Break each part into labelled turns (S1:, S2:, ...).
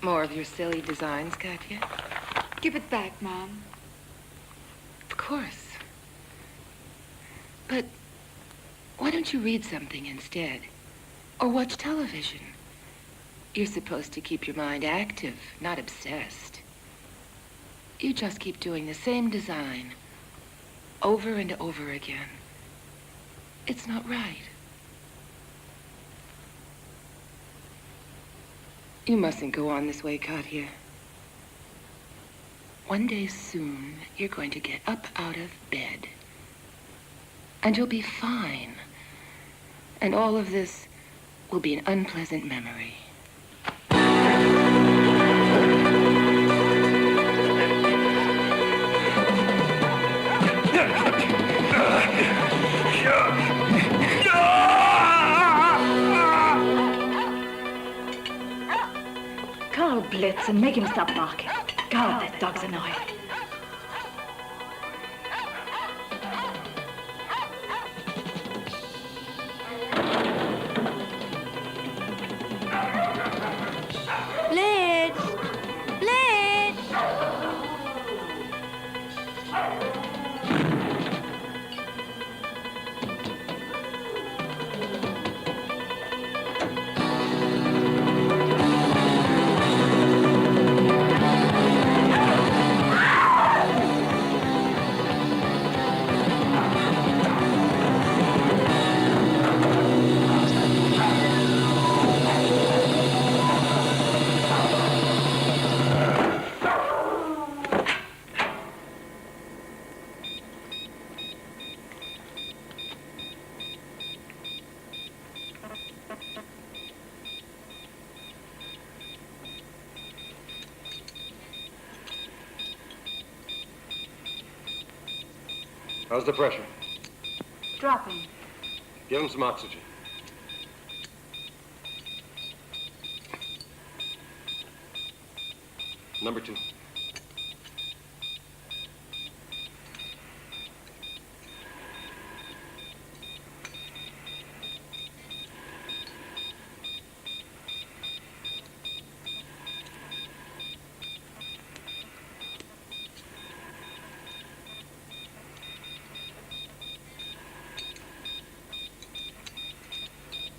S1: More of your silly designs, Katya?
S2: Give it back, Mom.
S1: Of course. But why don't you read something instead? Or watch television? You're supposed to keep your mind active, not obsessed. You just keep doing the same design over and over again. It's not right. You mustn't go on this way, Katya. One day soon, you're going to get up out of bed. And you'll be fine. And all of this will be an unpleasant memory.
S3: Call Blitz and make him stop barking. God, that dog's annoying.
S4: Blitz! Blitz!
S5: How's the pressure?
S3: Dropping.
S5: Give him some oxygen. Number 2.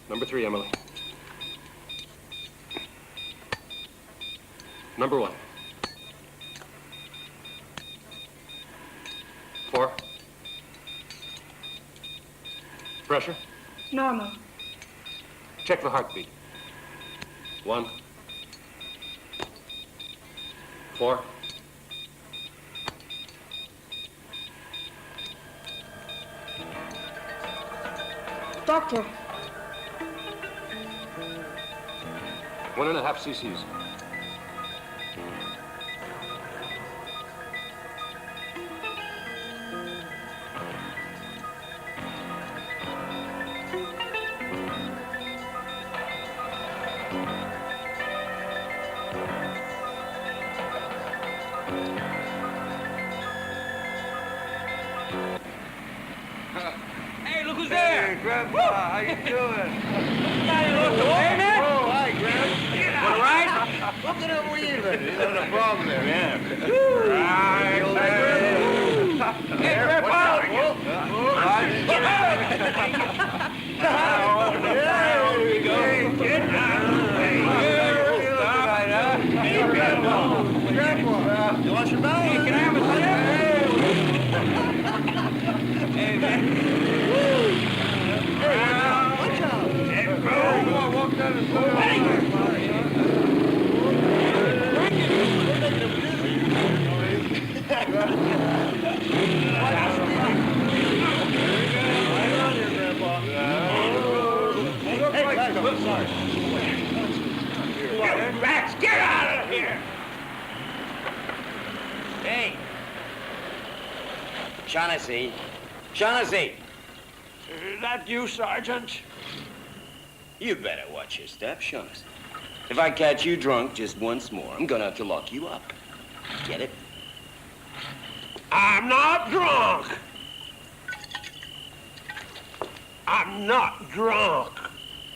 S5: Number 3, Emily. Number 1. 4. Pressure?
S3: Normal.
S5: Check the heartbeat. 1. 4.
S3: Doctor.
S5: 1.5 cc's.
S6: Hey, look who's there!
S7: Hey, Grandpa, how you doing?
S6: Hey, man!
S7: Oh, hi, Grand.
S6: All right?
S7: Look at him weaving. He's having a problem there.
S6: Yeah.
S7: Right,
S6: Hey, Grandpa!
S7: There we go. Get down. Hey, Grandpa. You want your belly?
S6: Hey, can I have a sip? Hey, man.
S7: Watch out. Walk down the floor.
S6: Rats, get out of here! Hey! Shaughnessy! Shaughnessy!
S8: Is that you, Sergeant?
S6: You better watch your step, Shaughnessy. If I catch you drunk just once more, I'm gonna have to lock you up. Get it?
S8: I'm not drunk. I'm not drunk.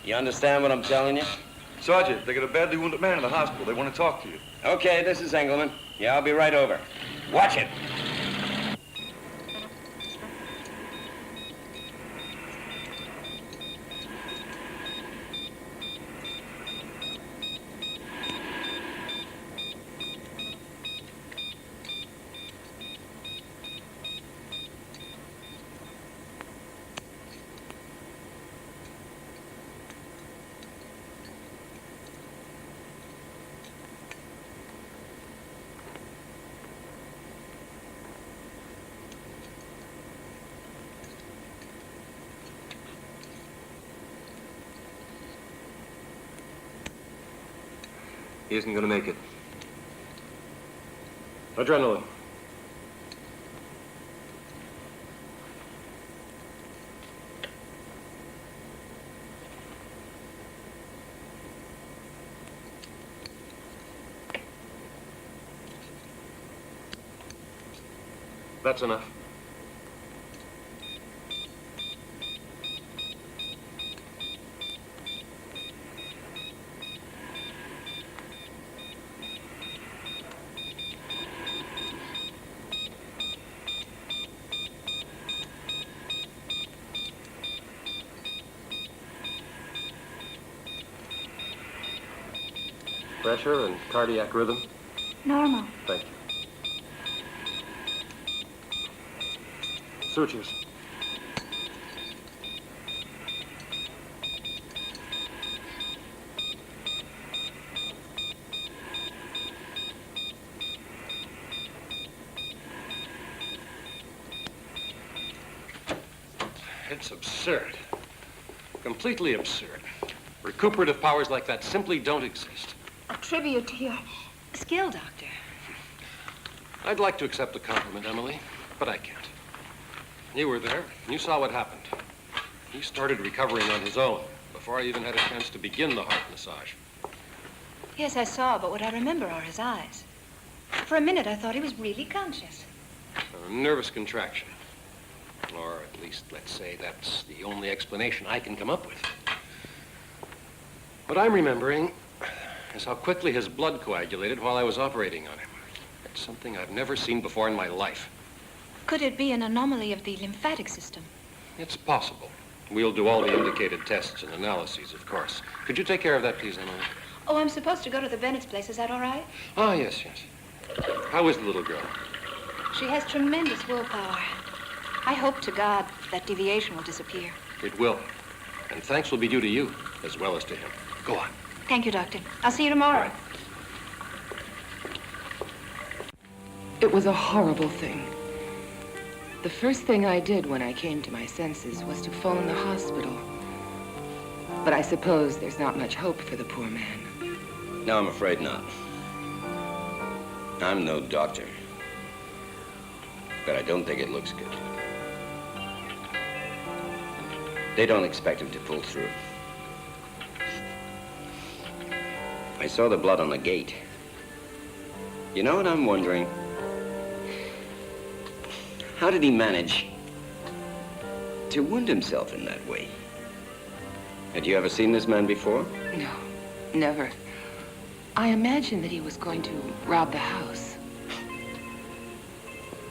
S6: You understand what I'm telling you?
S7: Sergeant, they got a badly wounded man in the hospital. They want to talk to you.
S6: Okay, this is Engelman. Yeah, I'll be right over. Watch it.
S5: He isn't going to make it. Adrenaline. That's enough. Pressure and cardiac rhythm.
S3: Normal.
S5: Thank you. Sutures. It's absurd. Completely absurd. Recuperative powers like that simply don't exist.
S3: A tribute to your skill, Doctor.
S5: I'd like to accept the compliment, Emily, but I can't. You were there. You saw what happened. He started recovering on his own before I even had a chance to begin the heart massage.
S4: Yes, I saw, but what I remember are his eyes. For a minute, I thought he was really conscious.
S5: A nervous contraction. Or at least, let's say, that's the only explanation I can come up with. What I'm remembering is how quickly his blood coagulated while I was operating on him. It's something I've never seen before in my life.
S4: Could it be an anomaly of the lymphatic system?
S5: It's possible. We'll do all the indicated tests and analyses, of course. Could you take care of that, please, Emily?
S4: Oh, I'm supposed to go to the Bennett's place. Is that all right?
S5: Ah, yes, yes. How is the little girl?
S4: She has tremendous willpower. I hope to God that deviation will disappear.
S5: It will. And thanks will be due to you, as well as to him. Go on.
S4: Thank you, Doctor. I'll see you tomorrow.
S5: Right.
S1: It was a horrible thing. The first thing I did when I came to my senses was to phone the hospital. But I suppose there's not much hope for the poor man.
S6: No, I'm afraid not. I'm no doctor. But I don't think it looks good. They don't expect him to pull through. I saw the blood on the gate. You know what I'm wondering? How did he manage to wound himself in that way? Had you ever seen this man before?
S1: No, never. I imagined that he was going to rob the house.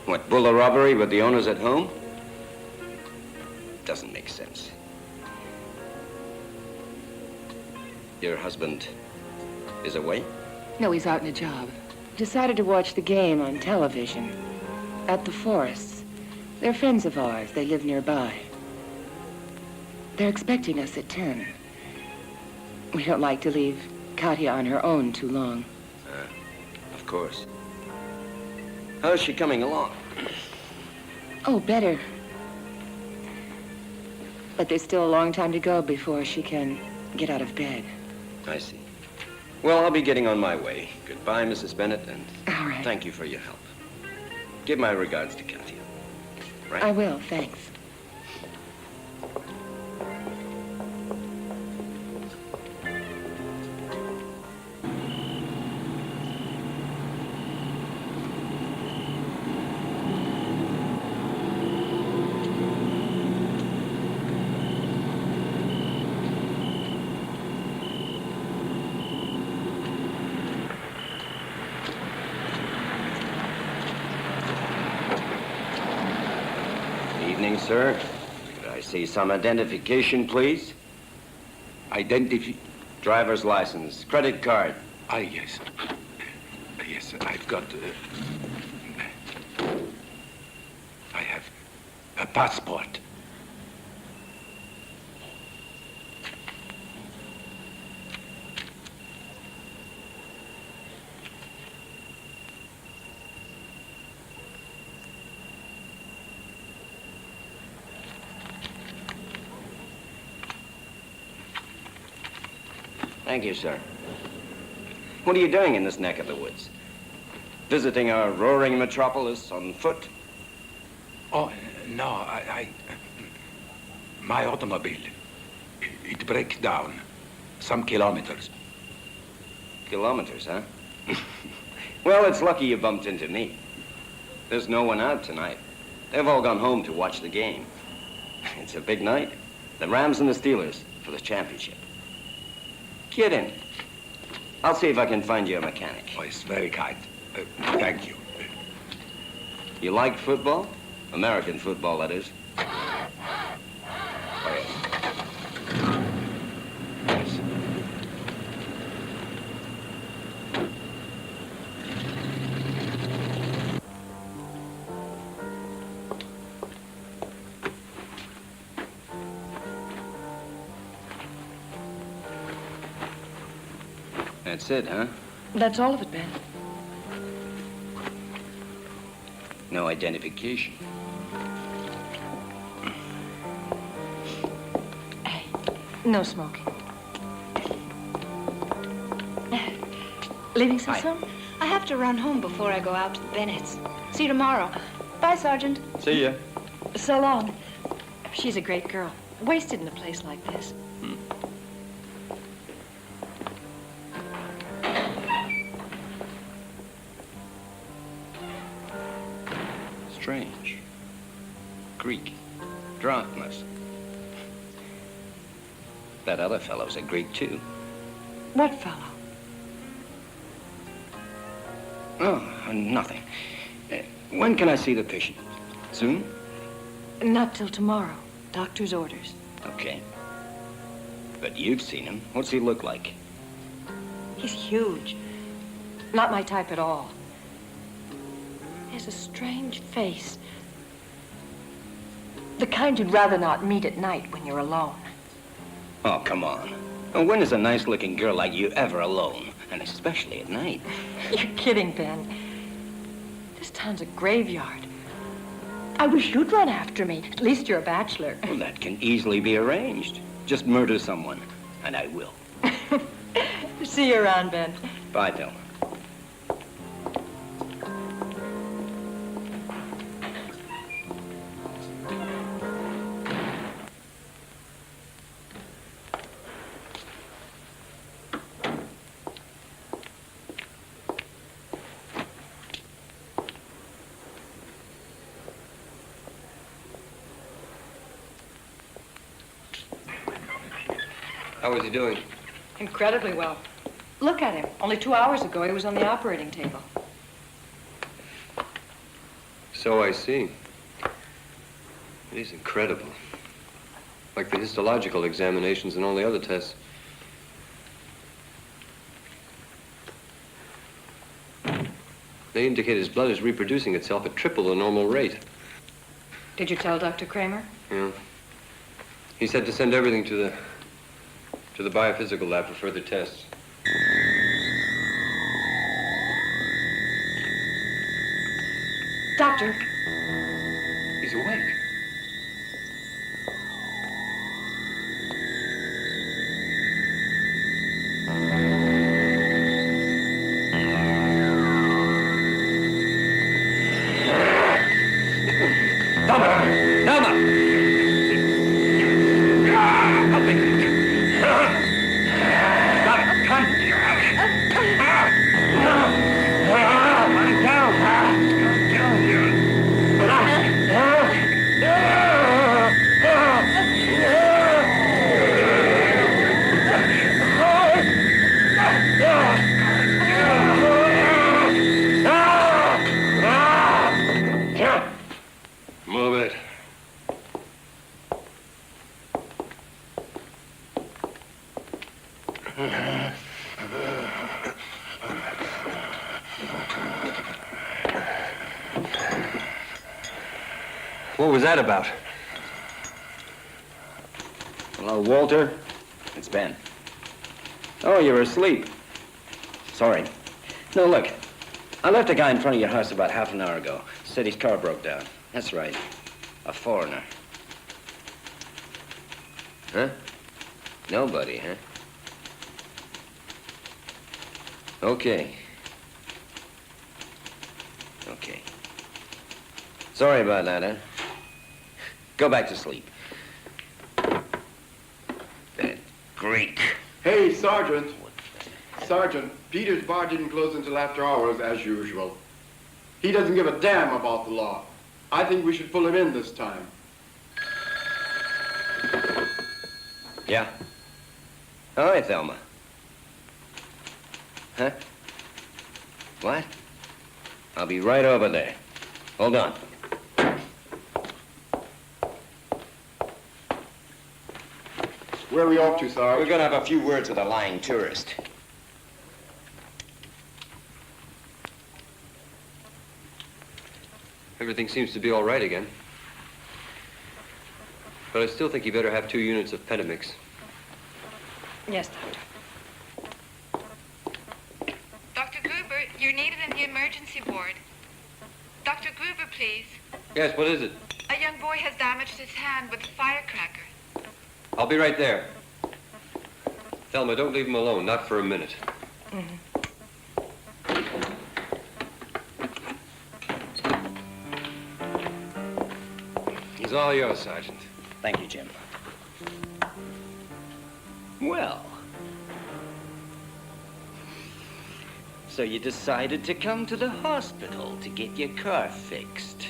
S6: What, bull a robbery with the owners at home? Doesn't make sense. Your husband is away?
S1: No, he's out on a job. Decided to watch the game on television. At the forests. They're friends of ours. They live nearby. They're expecting us at 10. We don't like to leave Katya on her own too long.
S6: Of course. How's she coming along?
S1: Oh, better. But there's still a long time to go before she can get out of bed.
S6: I see. Well, I'll be getting on my way. Goodbye, Mrs. Bennett, and
S1: All right.
S6: thank you for your help. Give my regards to Katya. Right?
S1: I will, thanks.
S6: sir. Could I see some identification, please? Driver's license, credit card.
S9: Ah, yes. Yes, I've got... I have a passport.
S6: Thank you, sir. What are you doing in this neck of the woods? Visiting our roaring metropolis on foot?
S9: Oh, no, my automobile, it breaks down some kilometers.
S6: Kilometers, huh? Well, it's lucky you bumped into me. There's no one out tonight. They've all gone home to watch the game. It's a big night. The Rams and the Steelers for the championship. Get in. I'll see if I can find you a mechanic.
S9: Oh, it's very kind. Thank you.
S6: You like football? American football, that is. Oh, yes. Yes. That's it, huh?
S1: That's all of it, Ben.
S6: No identification.
S1: Hey, no smoking. Leaving so soon?
S4: I have to run home before I go out to the Bennetts. See you tomorrow. Bye, Sergeant.
S6: See ya.
S1: So long. She's a great girl. Wasted in a place like this.
S6: Strange. Greek. Drachmas. That other fellow's a Greek, too.
S1: What fellow?
S6: Oh, nothing. When can I see the patient? Soon?
S1: Not till tomorrow. Doctor's orders.
S6: Okay. But you've seen him. What's he look like?
S1: He's huge. Not my type at all. He has a strange face. The kind you'd rather not meet at night when you're alone.
S6: Oh, come on. Well, when is a nice-looking girl like you ever alone? And especially at night.
S1: You're kidding, Ben. This town's a graveyard. I wish you'd run after me. At least you're a bachelor.
S6: Well, that can easily be arranged. Just murder someone, and I will.
S1: See you around, Ben.
S6: Bye, Thelma.
S5: How was he doing?
S1: Incredibly well. Look at him. Only 2 hours ago, he was on the operating table.
S5: So I see. It is incredible. Like the histological examinations and all the other tests. They indicate his blood is reproducing itself at triple the normal rate.
S1: Did you tell Dr. Kramer?
S5: Yeah. He said to send everything to the biophysical lab for further tests.
S1: Doctor.
S5: He's awake. What was that about?
S6: Hello, Walter. It's Ben. Oh, you're asleep. Sorry. No, look. I left a guy in front of your house about half an hour ago. Said his car broke down. That's right. A foreigner. Huh? Nobody, huh? Okay. Okay. Sorry about that, huh? Go back to sleep. That Greek.
S10: Hey, Sergeant. Sergeant, Peter's bar didn't close until after hours, as usual. He doesn't give a damn about the law. I think we should pull him in this time.
S6: Yeah. Hi, Thelma. Huh? What? I'll be right over there. Hold on.
S10: Where are we off to, Sarge?
S6: We're gonna have a few words with a lying tourist.
S5: Everything seems to be all right again. But I still think you better have 2 units of Pentamix.
S4: Yes, Doctor.
S2: Dr. Gruber, you're needed in the emergency ward. Dr. Gruber, please.
S5: Yes, what is it?
S2: A young boy has damaged his hand with a firecracker.
S5: I'll be right there. Thelma, don't leave him alone, not for a minute. He's all yours, Sergeant.
S6: Thank you, Jim. Well. So you decided to come to the hospital to get your car fixed.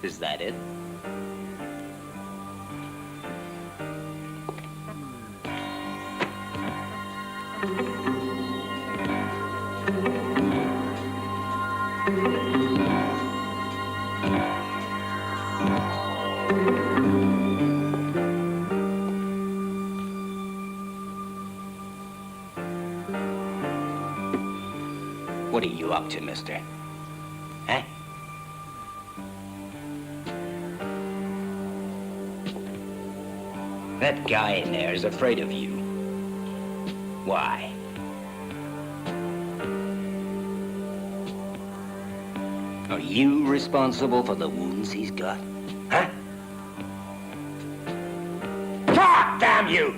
S6: Is that it? What are you up to, mister? Huh? That guy in there is afraid of you. Why? Are you responsible for the wounds he's got? Huh? Talk, damn you!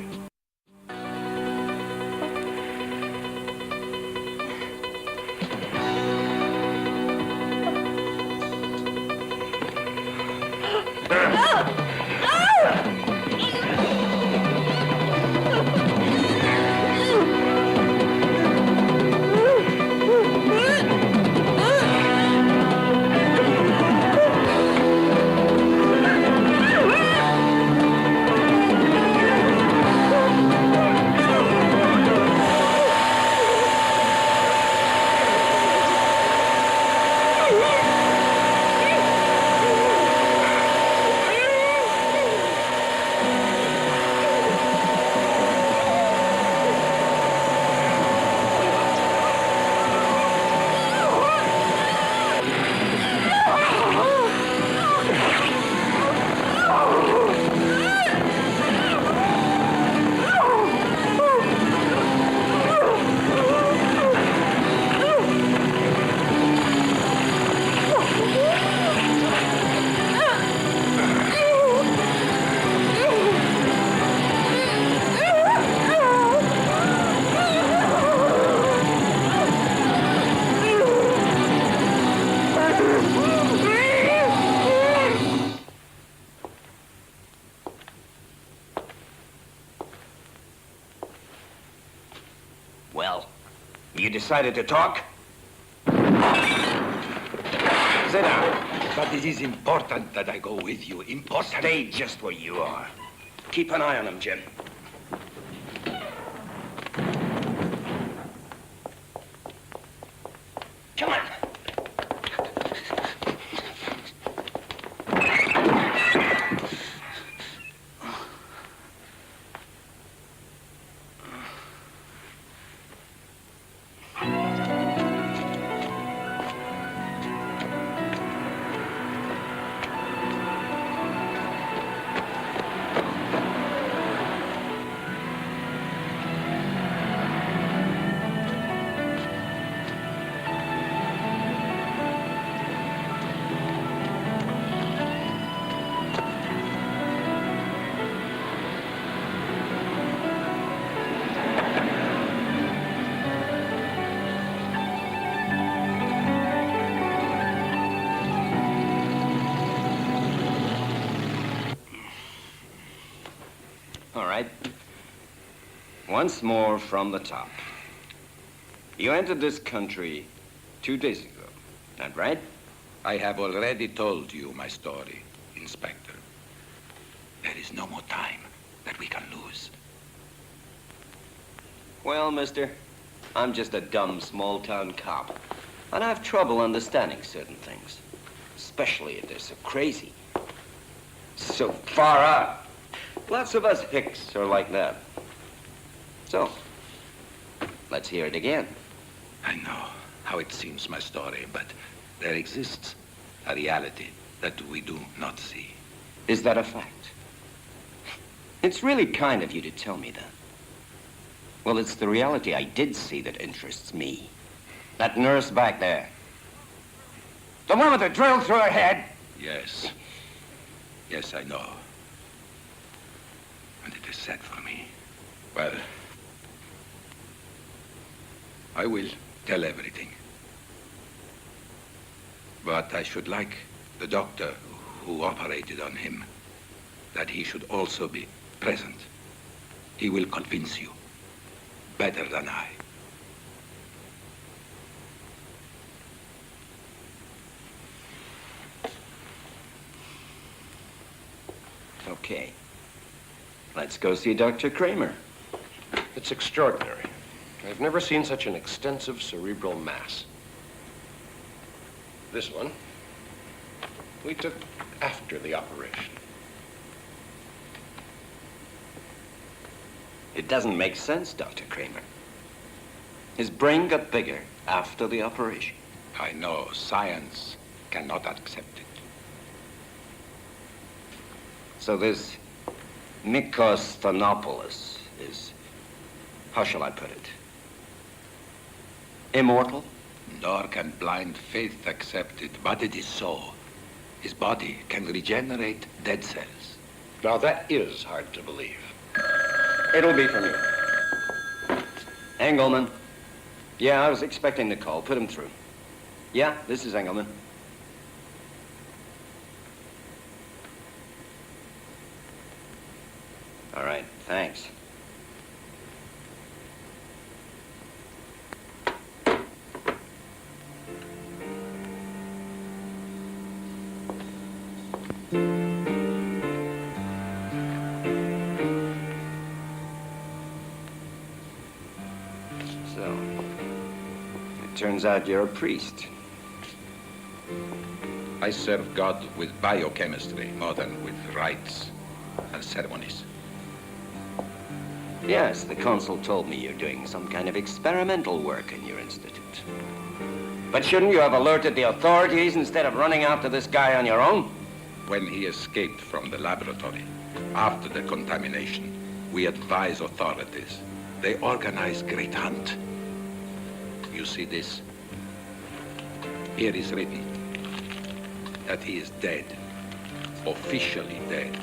S6: Well, you decided to talk? Sit down.
S9: But it is important that I go with you. Important.
S6: Stay just where you are. Keep an eye on him, Jim. Come on. All right. Once more from the top. You entered this country 2 days ago, that right?
S9: I have already told you my story, Inspector. There is no more time that we can lose.
S6: Well, mister, I'm just a dumb small-town cop. And I have trouble understanding certain things. Especially if they're so crazy. So far out. Lots of us hicks are like that. So, let's hear it again.
S9: I know how it seems, my story, but there exists a reality that we do not see.
S6: Is that a fact? It's really kind of you to tell me that. Well, it's the reality I did see that interests me. That nurse back there. The one with the drill through her head.
S9: Yes. Yes, I know. And it is sad for me. Well, I will tell everything. But I should like the doctor who operated on him, that he should also be present. He will convince you better than I.
S6: Okay. Let's go see Dr. Kramer.
S5: It's extraordinary. I've never seen such an extensive cerebral mass. This one we took after the operation.
S6: It doesn't make sense, Dr. Kramer. His brain got bigger after the operation.
S9: I know science cannot accept it.
S6: So this Nikos Thanopoulos is, how shall I put it, immortal?
S9: Nor can blind faith accept it, but it is so. His body can regenerate dead cells.
S5: Now that is hard to believe.
S6: It'll be from you. Engelman. Yeah, I was expecting the call. Put him through. Yeah, this is Engelman. All right, thanks. So, it turns out you're a priest.
S9: I serve God with biochemistry more than with rites and ceremonies.
S6: Yes, the consul told me you're doing some kind of experimental work in your institute. But shouldn't you have alerted the authorities instead of running after this guy on your own?
S9: When he escaped from the laboratory, after the contamination, we advise authorities. They organize great hunt. You see this? Here is written that he is dead, officially dead.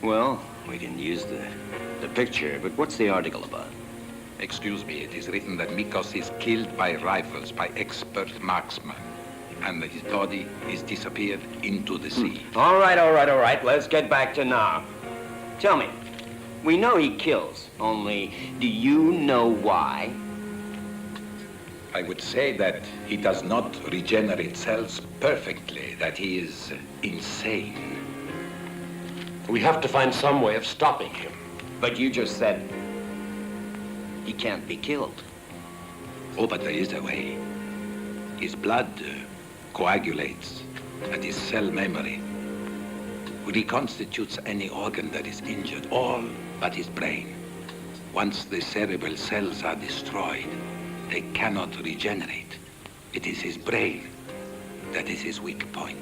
S6: Well, we didn't use the picture, but what's the article about?
S9: Excuse me, it is written that Mikos is killed by rifles, by expert marksmen, and that his body is disappeared into the sea.
S6: All right. Let's get back to now. Tell me, we know he kills, only do you know why?
S9: I would say that he does not regenerate cells perfectly, that he is insane.
S5: We have to find some way of stopping him.
S6: But you just said he can't be killed.
S9: Oh, but there is a way. His blood coagulates, and his cell memory reconstitutes any organ that is injured, all but his brain. Once the cerebral cells are destroyed, they cannot regenerate. It is his brain that is his weak point.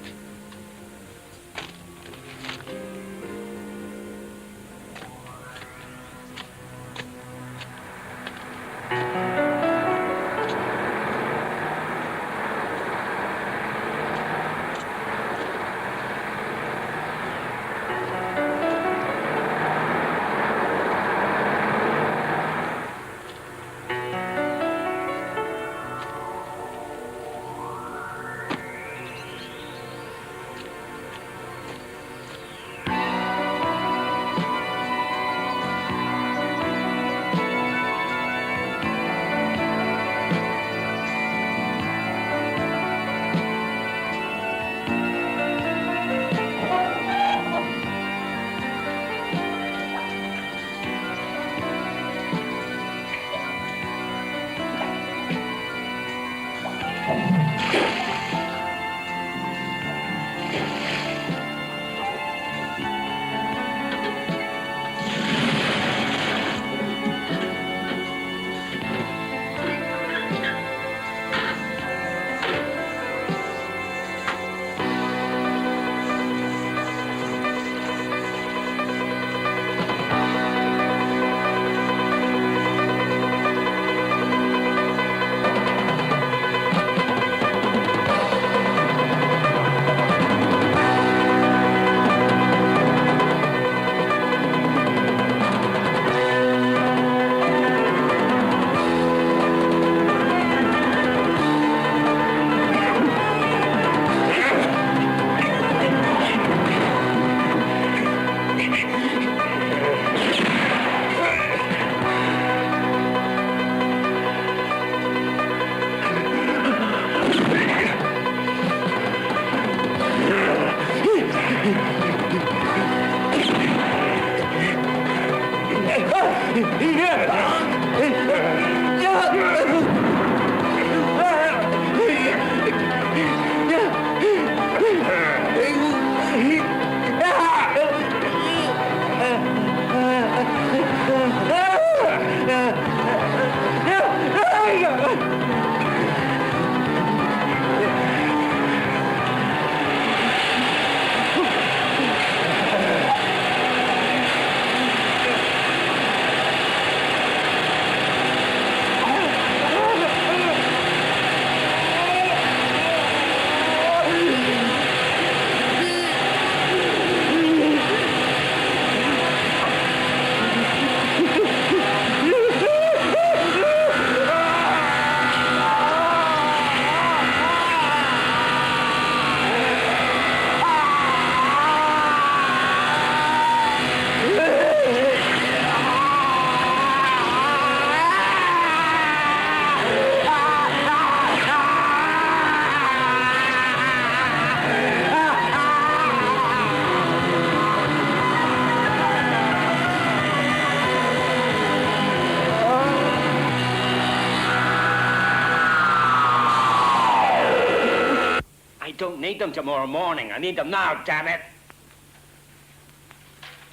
S6: I don't need them tomorrow morning. I need them now, damn it.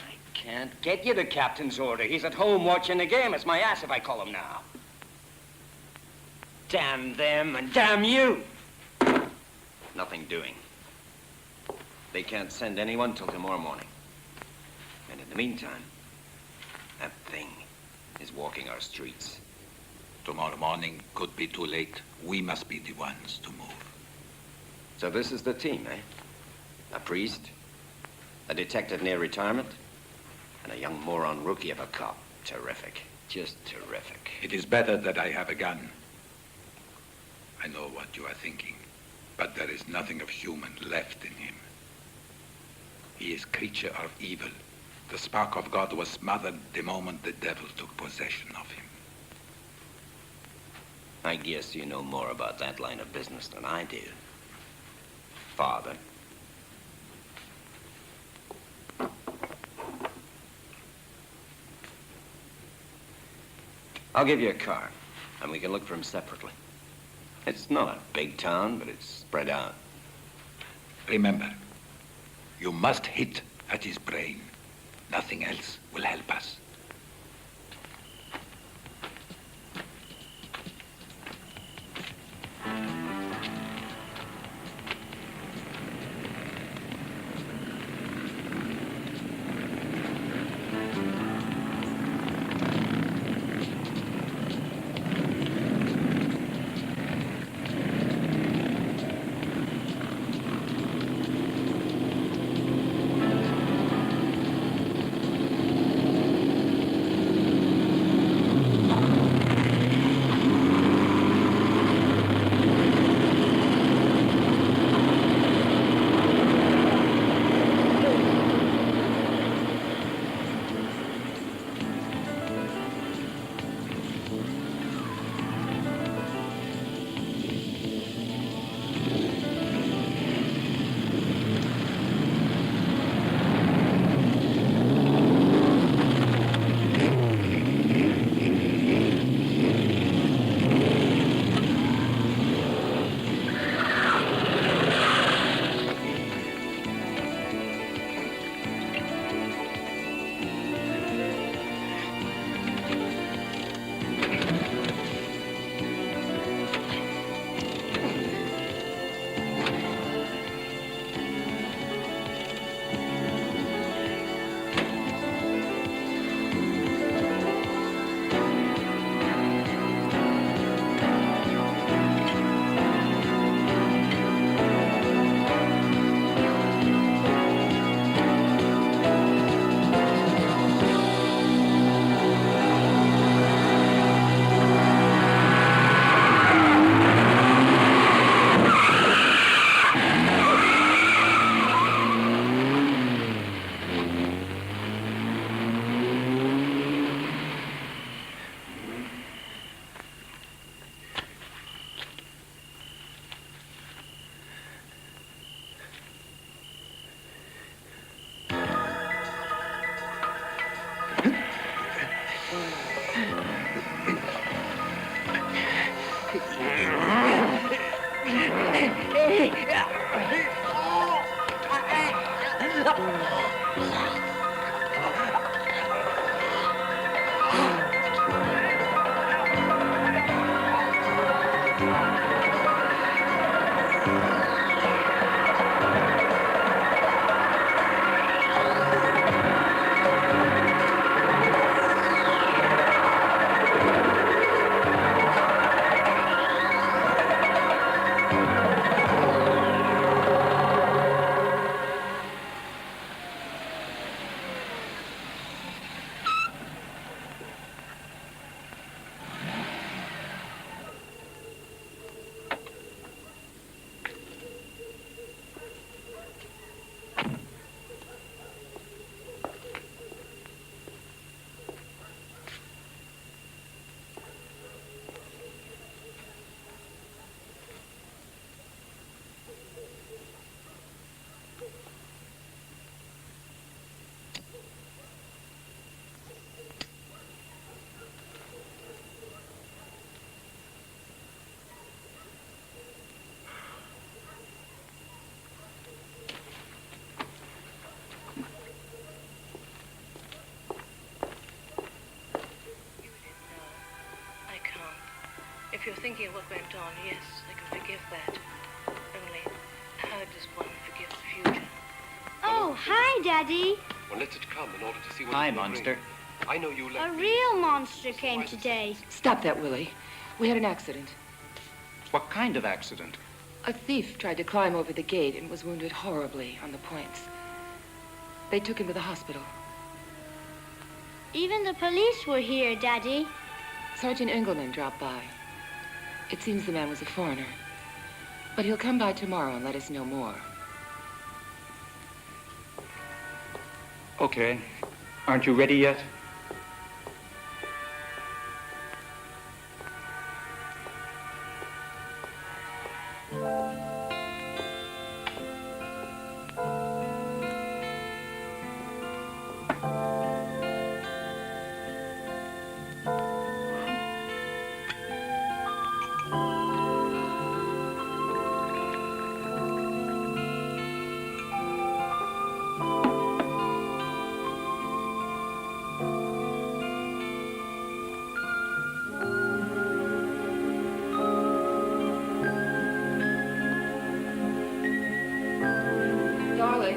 S6: I can't get you the captain's order. He's at home watching the game. It's my ass if I call him now. Damn them and damn you. Nothing doing. They can't send anyone till tomorrow morning. And in the meantime, that thing is walking our streets.
S9: Tomorrow morning could be too late. We must be the ones to move.
S6: So this is the team, eh? A priest, a detective near retirement, and a young moron rookie of a cop. Terrific. Just terrific.
S9: It is better that I have a gun. I know what you are thinking, but there is nothing of human left in him. He is creature of evil. The spark of God was smothered the moment the devil took possession of him.
S6: I guess you know more about that line of business than I do, Father. I'll give you a car, and we can look for him separately. It's not a big town, but it's spread out.
S9: Remember, you must hit at his brain. Nothing else will help us.
S11: If you're thinking of what went on, yes, I can forgive that. Only, how does one forgive the future?
S12: Oh, hi, Daddy.
S5: Well, let it come in order to see what
S13: Hi,
S5: it may
S13: monster.
S5: bring. I know you left
S12: A
S5: me.
S12: real monster came today.
S1: Stop that, Willie. We had an accident.
S13: What kind of accident?
S1: A thief tried to climb over the gate and was wounded horribly on the points. They took him to the hospital.
S12: Even the police were here, Daddy.
S1: Sergeant Engelman dropped by. It seems the man was a foreigner. But he'll come by tomorrow and let us know more.
S13: Okay. Aren't you ready yet?
S1: Darling,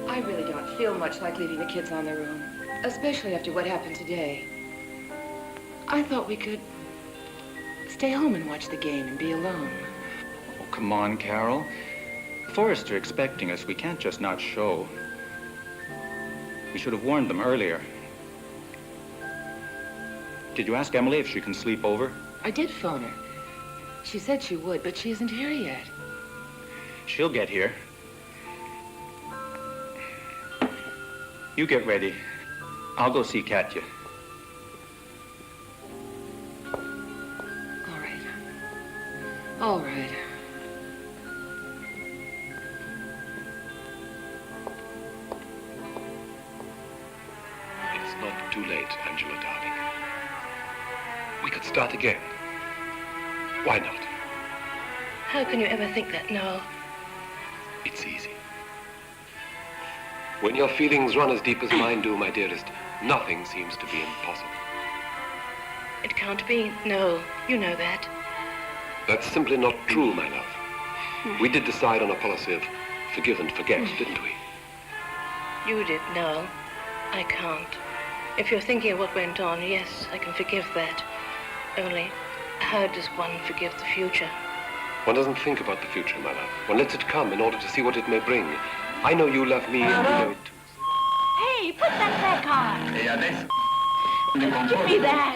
S1: I really don't feel much like leaving the kids on their own, especially after what happened today. I thought we could stay home and watch the game and be alone.
S13: Oh, come on, Carol. The Forrests are expecting us. We can't just not show. We should have warned them earlier. Did you ask Emily if she can sleep over?
S1: I did phone her. She said she would, but she isn't here yet.
S13: She'll get here. You get ready. I'll go see Katya.
S1: All right. All right.
S14: It's not too late, Angela, darling. We could start again. Why not?
S11: How can you ever think that, Noel?
S14: It's easy. When your feelings run as deep as mine do, my dearest, nothing seems to be impossible.
S11: It can't be, Noel. You know that.
S14: That's simply not true, my love. We did decide on a policy of forgive and forget, didn't we?
S11: You did, Noel. I can't. If you're thinking of what went on, yes, I can forgive that. Only, how does one forgive the future?
S14: One doesn't think about the future, my love. One lets it come in order to see what it may bring. I know you love me, and you know it too.
S12: Hey, put that back on.
S9: E adesso...
S12: Give me that.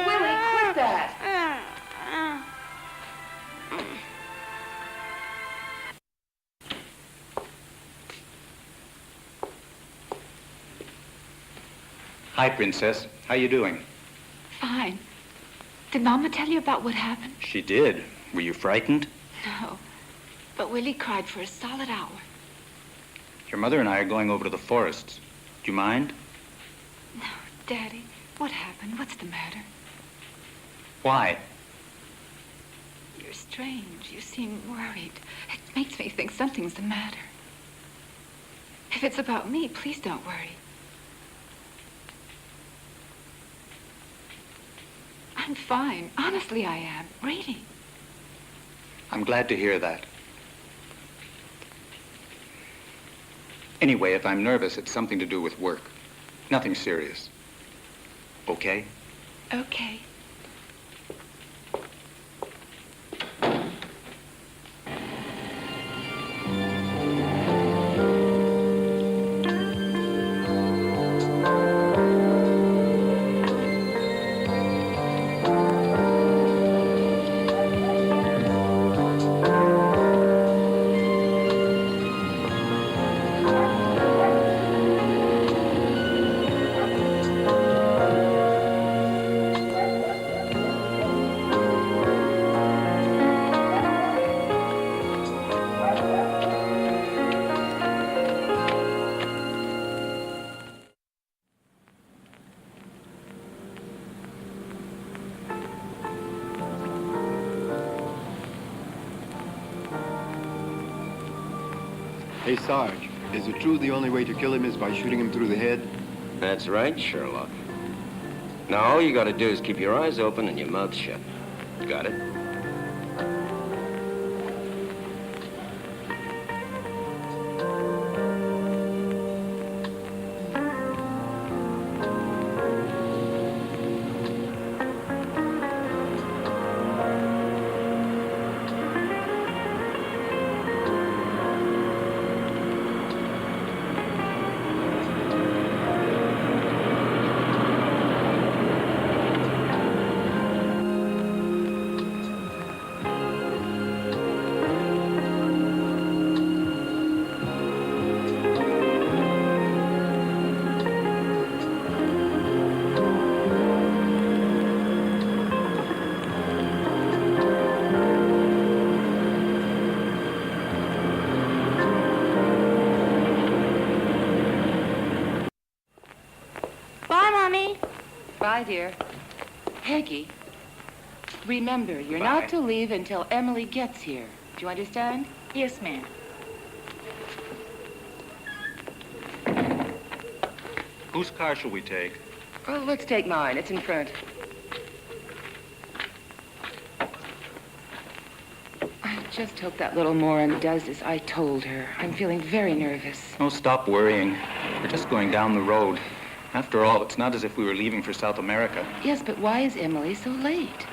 S1: Willie, quit that.
S13: Hi, Princess. How you doing?
S3: Fine. Did Mama tell you about what happened?
S13: She did. Were you frightened?
S3: No. But Willie cried for a solid hour.
S13: Your mother and I are going over to the forests. Do you mind?
S3: No, Daddy. What happened? What's the matter?
S13: Why?
S3: You're strange. You seem worried. It makes me think something's the matter. If it's about me, please don't worry. I'm fine. Honestly, I am. Really.
S13: I'm glad to hear that. Anyway, if I'm nervous, it's something to do with work. Nothing serious. Okay?
S3: Okay.
S10: Hey, Sarge, is it true the only way to kill him is by shooting him through the head?
S6: That's right, Sherlock. Now, all you gotta do is keep your eyes open and your mouth shut. Got it?
S12: Bye, Mommy.
S1: Bye, dear. Peggy, remember, you're not to leave until Emily gets here. Do you understand?
S3: Yes, ma'am.
S13: Whose car shall we take?
S1: Well, let's take mine. It's in front. I just hope that little Moran does as I told her. I'm feeling very nervous.
S13: Oh, stop worrying. We're just going down the road. After all, it's not as if we were leaving for South America.
S1: Yes, but why is Emily so late?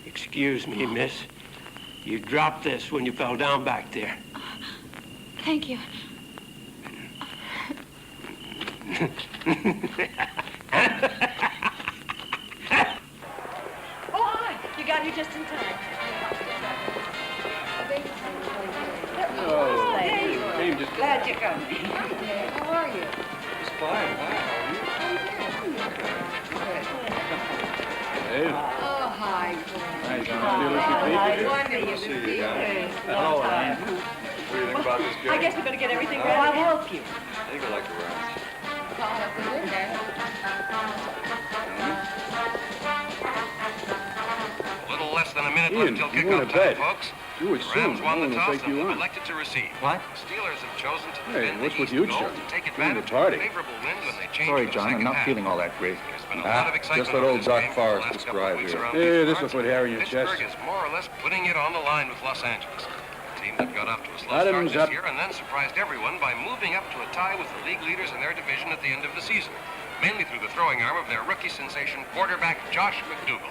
S8: Excuse me, miss. You dropped this when you fell down back there.
S3: Thank you.
S4: Oh, hi. You got here just in time.
S10: Oh,
S4: Hey.
S10: came just...
S4: Glad you come. How are you?
S10: It's fine. Hi,
S4: Oh, hi.
S10: Hi, John.
S4: Wonderful to see you again.
S10: Hello, Anne. What do you think about this game?
S4: I guess we better get everything ready. I'll help you.
S10: I think I like the rounds.
S5: A little less than a minute
S10: Ian,
S5: left till
S10: you want
S5: kickoff
S10: to bet?
S5: time, folks.
S10: Do it
S5: The
S10: soon.
S5: Rams won the
S10: I'm gonna
S5: toss
S10: take
S5: and
S10: you
S5: have
S10: on.
S5: elected to receive.
S13: What?
S5: The Steelers have chosen to
S10: Hey,
S5: defend
S10: what's
S5: the
S10: with
S5: East
S10: you,
S5: goal
S10: John?
S5: to take
S10: You're
S5: advantage of
S10: retarded.
S5: a favorable wind when they change
S13: Sorry,
S5: for the
S13: John, I'm
S5: second
S13: not
S5: half.
S13: feeling all that great.
S5: There's been a lot of excitement
S10: just let
S5: over
S10: old
S5: this
S10: Doc
S5: game for the
S10: Forrest
S5: last couple
S10: describe
S5: of weeks
S10: here.
S5: around
S10: Hey,
S5: these
S10: this
S5: parts.
S10: will put hair in your
S5: Pittsburgh
S10: chest.
S5: is more or less putting it on the line with Los Angeles. A team that got off to a slow
S10: Adams
S5: start
S10: up.
S5: this year and then surprised everyone by moving up to a tie with the league leaders in their division at the end of the season, mainly through the throwing arm of their rookie sensation quarterback Josh McDougal.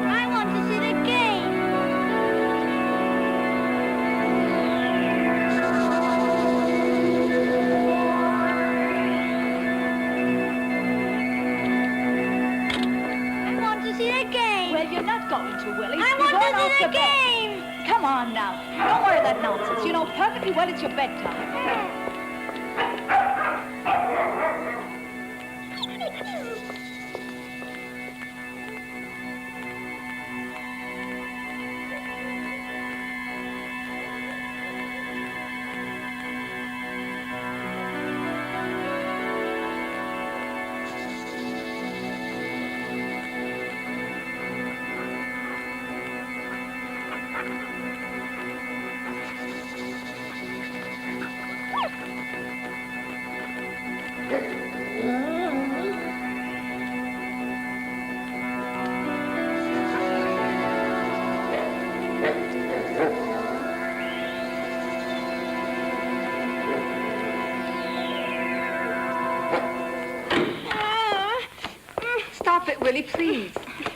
S12: I want to see the game. I want to see the game.
S4: Well, you're not going to, Willie.
S12: I
S4: You're
S12: want
S4: going
S12: to
S4: off
S12: see the
S4: to bed.
S12: game.
S4: Come on now. Don't worry that nonsense. You know perfectly well it's your bedtime.
S3: Stop it, Willie, please.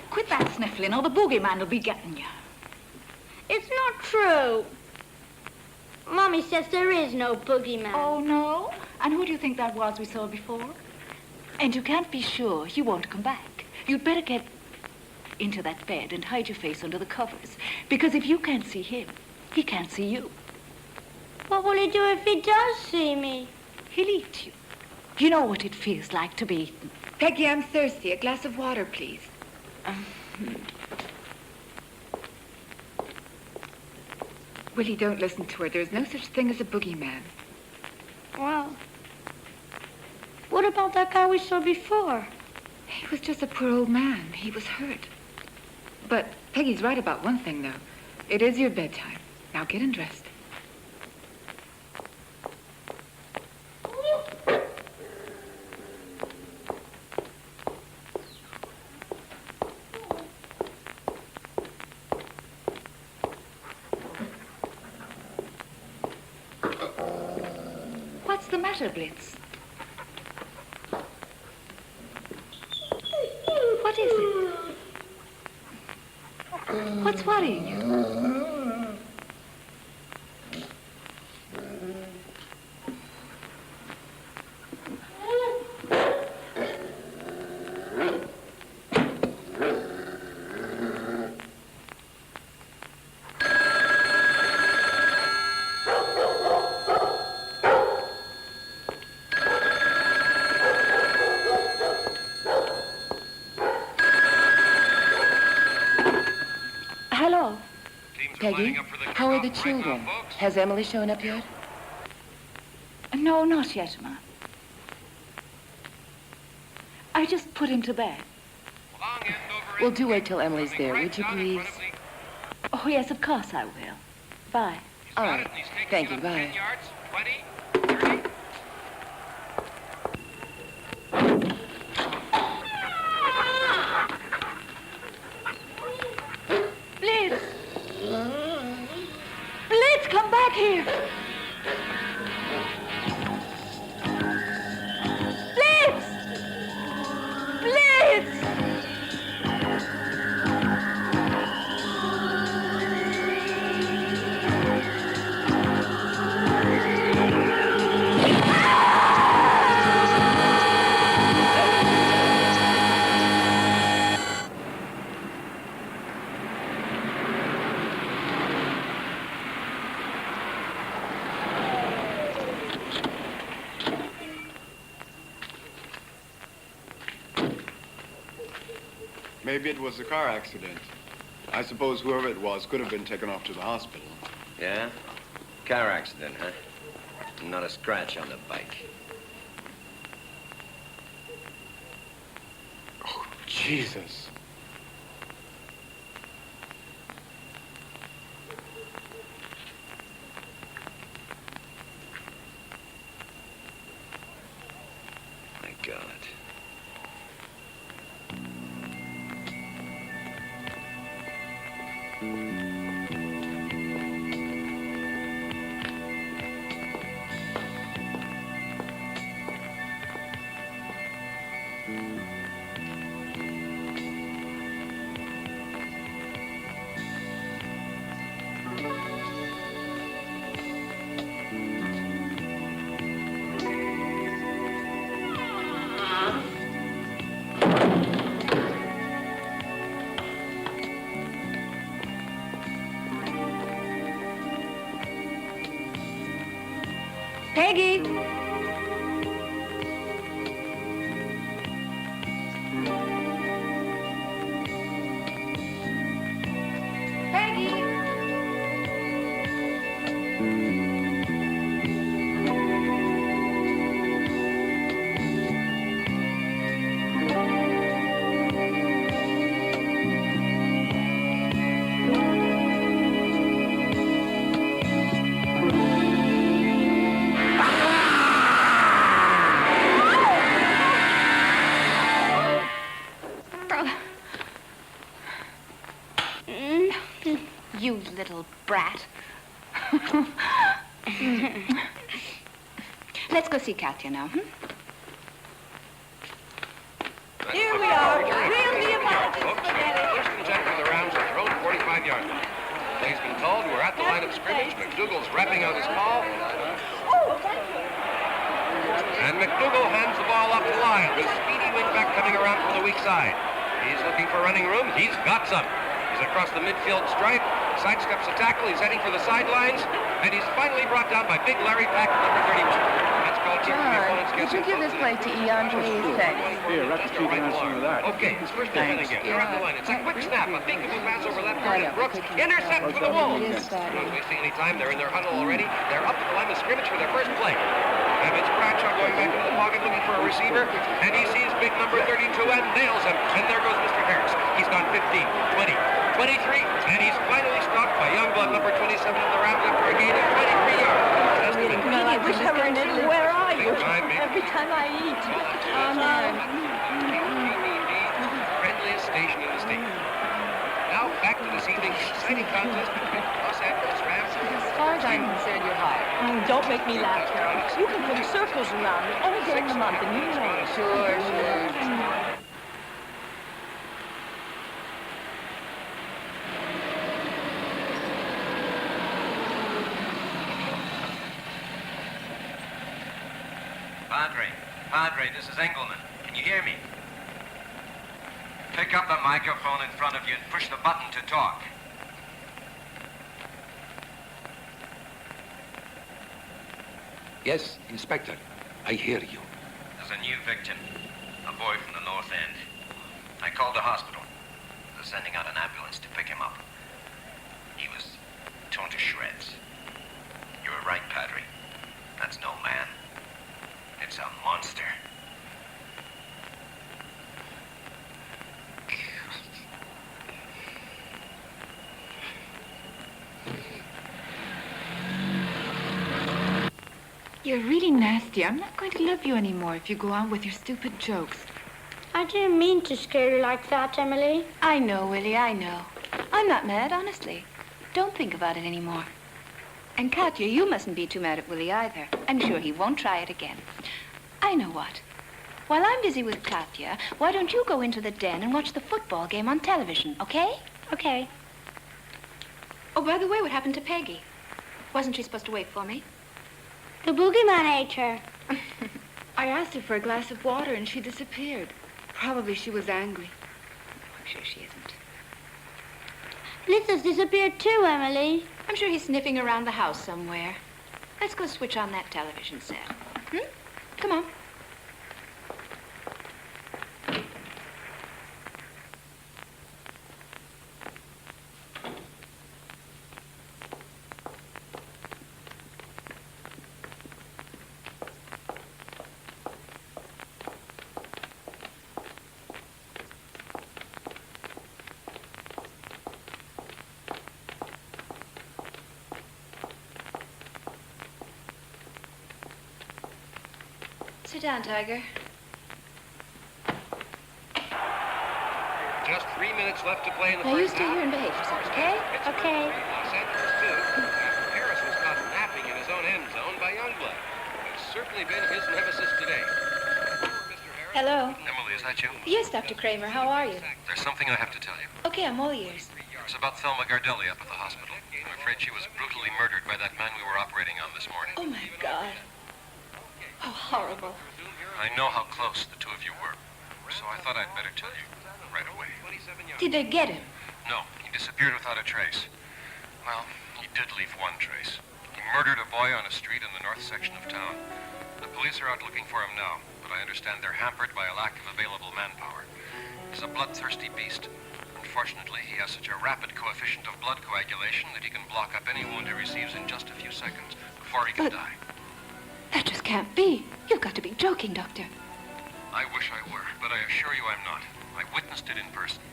S3: Quit that sniffling or the boogeyman will be getting you.
S12: It's not true. Mommy says there is no boogeyman.
S3: Oh, no? And who do you think that was we saw before? And you can't be sure he won't come back. You'd better get into that bed and hide your face under the covers. Because if you can't see him, he can't see you.
S12: What will he do if he does see me?
S3: He'll eat you. You know what it feels like to be eaten.
S1: Peggy, I'm thirsty. A glass of water, please. Willie, don't listen to her. There's no such thing as a boogeyman.
S12: Well, what about that guy we saw before?
S1: He was just a poor old man. He was hurt. But Peggy's right about one thing, though. It is your bedtime. Now get undressed.
S3: What's the matter, Blitz? What is it? What's worrying you?
S1: Peggy, how are the children? Has Emily shown up yet?
S3: No, not yet, Ma. I just put him to bed.
S1: Well, do wait till Emily's there, would you please?
S3: Oh, yes, of course I will. Bye.
S1: All right. Thank you. Bye.
S3: Blitz! Blitz, come back here! Blitz! Blitz!
S10: Maybe it was a car accident. I suppose whoever it was could have been taken off to the hospital.
S6: Yeah? Car accident, huh? Not a scratch on the bike.
S10: Oh, Jesus.
S6: My God.
S3: Peggy! Peggy!
S4: You little brat. Let's go see Katya now, hmm?
S5: Here we are. Real Neapolitan spaghetti. First and 10 for the rounds are thrown 45-yard line. Play's been called. We're at the line of scrimmage. McDougal's wrapping out his call. And McDougal hands the ball up to Lyle, with speedy wingback coming around from the weak side. He's looking for running room. He's got some. He's across the midfield stripe, sidesteps a tackle. He's heading for the sidelines, and he's finally brought down by big Larry Pack, number 31. That's called keeping the opponents
S1: John, would you give this plate to Eon, please? Thanks.
S10: Here, let the keeper have some of that.
S5: Okay, it's first and 10 again. They're at the line. It's a quick snap, a peekaboo pass over left guard, and Brooks intercept for the Wolves. Not wasting any time. They're in their huddle already. They're up at the line of scrimmage for their first play. And it's Bradshaw going back into the pocket looking for a receiver, and he sees big number 32 and nails him. And there goes Mr. Harris. He's gone 15, 20, 23, and he's finally stopped by Youngblood, number 27 of the round, after a gain of 23 yards.
S12: Well, I wish I were in Italy. Where are you?
S5: Maybe.
S12: Every time I eat.
S5: Friendliest station in the state. Now back to this evening's exciting contest between Los Angeles Rams and
S1: As far as I'm concerned, you're hired.
S12: Don't make me laugh, Carol. You can put circles around me all day in the month, and you know it.
S1: Sure.
S6: Padre, this is Engelman. Can you hear me? Pick up the microphone in front of you and push the button to talk.
S14: Yes, Inspector. I hear you.
S6: There's a new victim, a boy from the North End. I called the hospital. They're sending out an ambulance to pick him up. He was
S15: torn to shreds. You were right, Padre. That's no man. It's a monster.
S1: You're really nasty. I'm not going to love you anymore if you go on with your stupid jokes.
S12: I didn't mean to scare you like that, Emily.
S3: I know, Willie, I know. I'm not mad, honestly. Don't think about it anymore. And Katya, you mustn't be too mad at Willie either. I'm sure he won't try it again. I know what. While I'm busy with Katya, why don't you go into the den and watch the football game on television, okay?
S12: Okay.
S3: Oh, by the way, what happened to Peggy? Wasn't she supposed to wait for me?
S12: The boogeyman ate her.
S1: I asked her for a glass of water and she disappeared. Probably she was angry.
S3: I'm sure she isn't.
S12: Lisa's disappeared too, Emily.
S3: I'm sure he's sniffing around the house somewhere. Let's go switch on that television set. Come on. Sit down, Tiger.
S5: Just 3 minutes left to play in the
S3: Now you
S5: first
S3: stay
S5: half.
S3: here and behave yourself, okay?
S12: Okay.
S5: Los Angeles, too. After Harris was caught napping in his own end zone by Youngblood. It's certainly been his nemesis today.
S3: Hello.
S14: Emily, is that you?
S3: Yes, Dr. Kramer. How are you?
S14: There's something I have to tell you.
S3: Okay, I'm all ears.
S14: It's about Thelma Gardelli up at the hospital. I'm afraid she was brutally murdered by that man we were operating on this morning.
S3: Oh, my God. How horrible.
S14: I know how close the two of you were, so I thought I'd better tell you right away.
S3: Did they get him?
S14: No, he disappeared without a trace. Well, he did leave one trace. He murdered a boy on a street in the north section of town. The police are out looking for him now, but I understand they're hampered by a lack of available manpower. He's a bloodthirsty beast. Unfortunately, he has such a rapid coefficient of blood coagulation that he can block up any wound he receives in just a few seconds before he can die.
S3: That just can't be. You've got to be joking, Doctor.
S14: I wish I were, but I assure you I'm not. I witnessed it in person.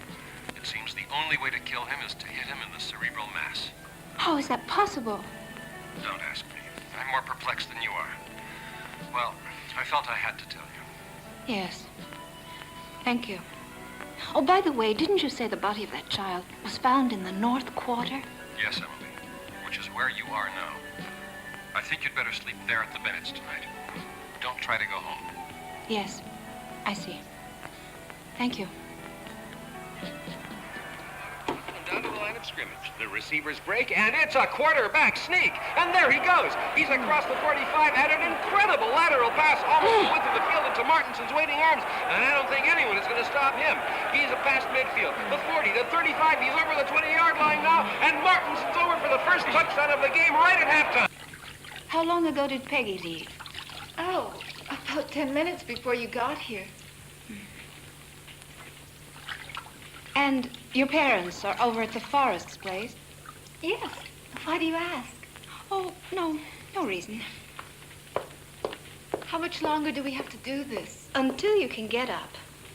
S14: It seems the only way to kill him is to hit him in the cerebral mass.
S3: How is that possible?
S14: Don't ask me. I'm more perplexed than you are. Well, I felt I had to tell you.
S3: Yes. Thank you. Oh, by the way, didn't you say the body of that child was found in the North Quarter?
S14: Yes, Emily, which is where you are now. I think you'd better sleep there at the Bennett's tonight. Don't try to go home.
S3: Yes, I see. Thank you.
S5: Down to the line of scrimmage. The receivers break, and it's a quarterback sneak. And there he goes. He's across the 45 at an incredible lateral pass, almost the width of the field into Martinson's waiting arms. And I don't think anyone is going to stop him. He's past midfield. The 40, the 35, he's over the 20-yard line now. And Martinson's over for the first touchdown of the game right at halftime.
S3: How long ago did Peggy leave?
S1: Oh, about 10 minutes before you got here.
S3: And your parents are over at the Forest's place?
S1: Yes. Why do you ask?
S3: Oh, no reason.
S1: How much longer do we have to do this?
S4: Until you can get up.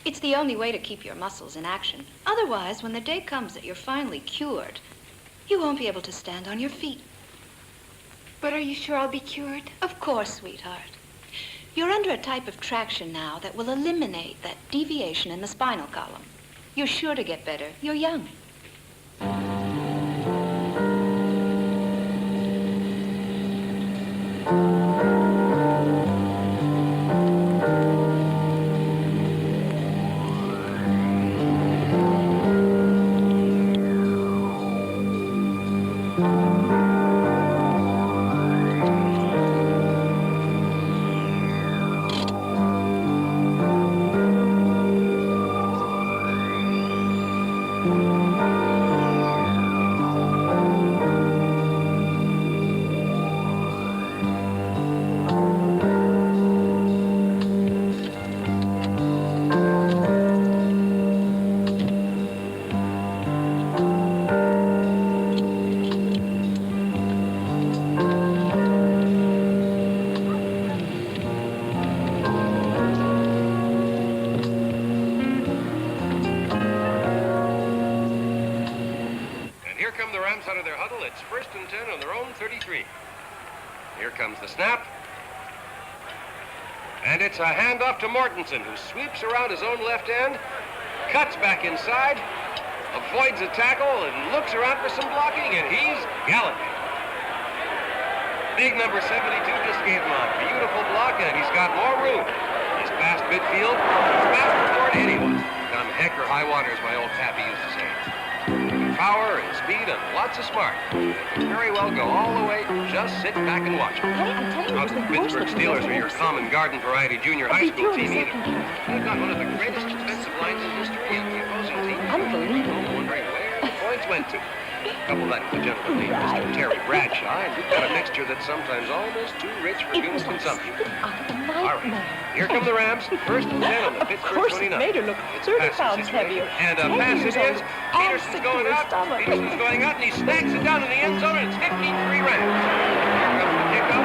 S4: It's the only way to keep your muscles in action. Otherwise, when the day comes that you're finally cured, you won't be able to stand on your feet.
S1: But are you sure I'll be cured?
S4: Of course, sweetheart. You're under a type of traction now that will eliminate that deviation in the spinal column. You're sure to get better. You're young.
S5: here come the Rams out of their huddle. It's 1st and 10 on their own 33. Here comes the snap. And it's a handoff to Mortensen, who sweeps around his own left end, cuts back inside, avoids a tackle, and looks around for some blocking, and he's galloping. Big number 72 just gave him a beautiful block, and he's got more room. He's past midfield. He's past before anyone. Come heck or high water, as my old pappy used to say. Power and speed and lots of smart. They can very well go all the way. Just sit back and watch them. Not that the Pittsburgh Steelers are your common garden variety junior high school team either. They've got one of the greatest defensive lines in history, and the opposing team unbelievable. Wondering where the points went to. Couple that with a gentleman named Mr. Terry Bradshaw, and you've got a mixture that's sometimes almost too rich for human consumption. All right, here come the Rams, 1st and 10 on the Pittsburgh 29.
S16: Made her look 30 pounds heavier.
S5: And a pass it is. Peterson's going out. Peterson's going out, and he snacks it down in the end zone, and it's 15-3 Rams. Here comes the kickoff.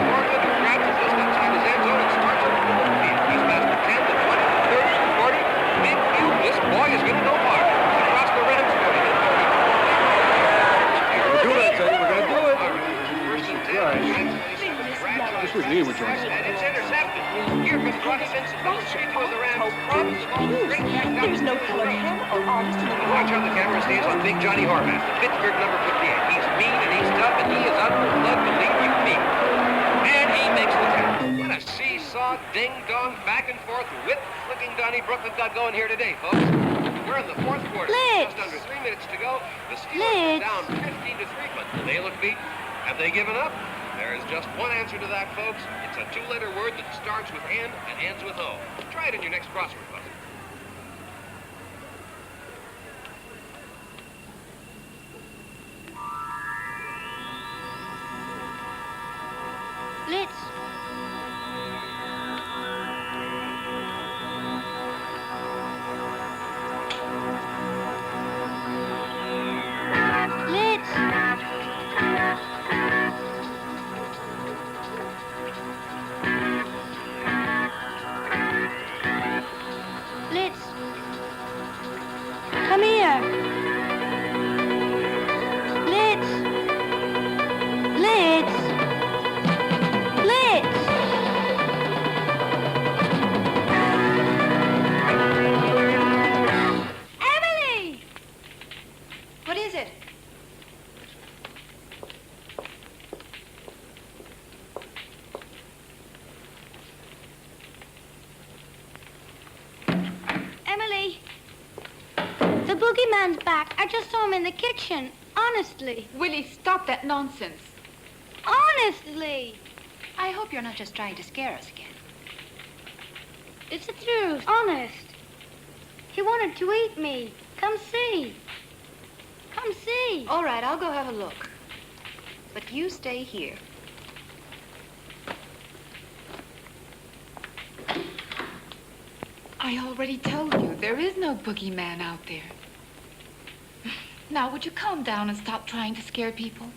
S5: Portland grabs it just outside his end zone and starts on the middle of the field. He's past the 10, the 20, the 30, the 40. Midfield, this boy is going to go far. Across the Rams 40.
S10: We're going to do it, Teddy. We're going to do it.
S5: All right, 1st and 10.
S10: This was me, which one?
S5: And it's intercepted. Here comes Ronnie Vincent, number 32 of the Rams. Robs the ball straight back down.
S16: There's no color him or honest in the
S5: Watch how the camera stays on Big Johnny Horvath, the Pittsburgh number 58. He's mean and he's tough and he is out for blood, believe you me. And he makes the tackle. What a seesaw, ding-dong, back and forth, whip-flicking Donnybrook we've got going here today, folks. We're in the 4th quarter.
S12: Blitz.
S5: Just under 3 minutes to go. The Steelers are down 15-3, but they look beaten. Have they given up? There is just one answer to that, folks. It's a 2-letter word that starts with N and ends with O. Try it in your next crossword puzzle.
S12: Blitz. Blitz. Come here. Blitz. Blitz. Blitz. Emily!
S4: What is it?
S12: Emily, the boogeyman's back. I just saw him in the kitchen. Honestly.
S2: Willie, stop that nonsense.
S12: Honestly.
S4: I hope you're not just trying to scare us again.
S12: It's the truth. Honest. He wanted to eat me. Come see. Come see.
S4: All right, I'll go have a look. But you stay here.
S2: I already told you, there is no boogeyman out there. Now, would you calm down and stop trying to scare people?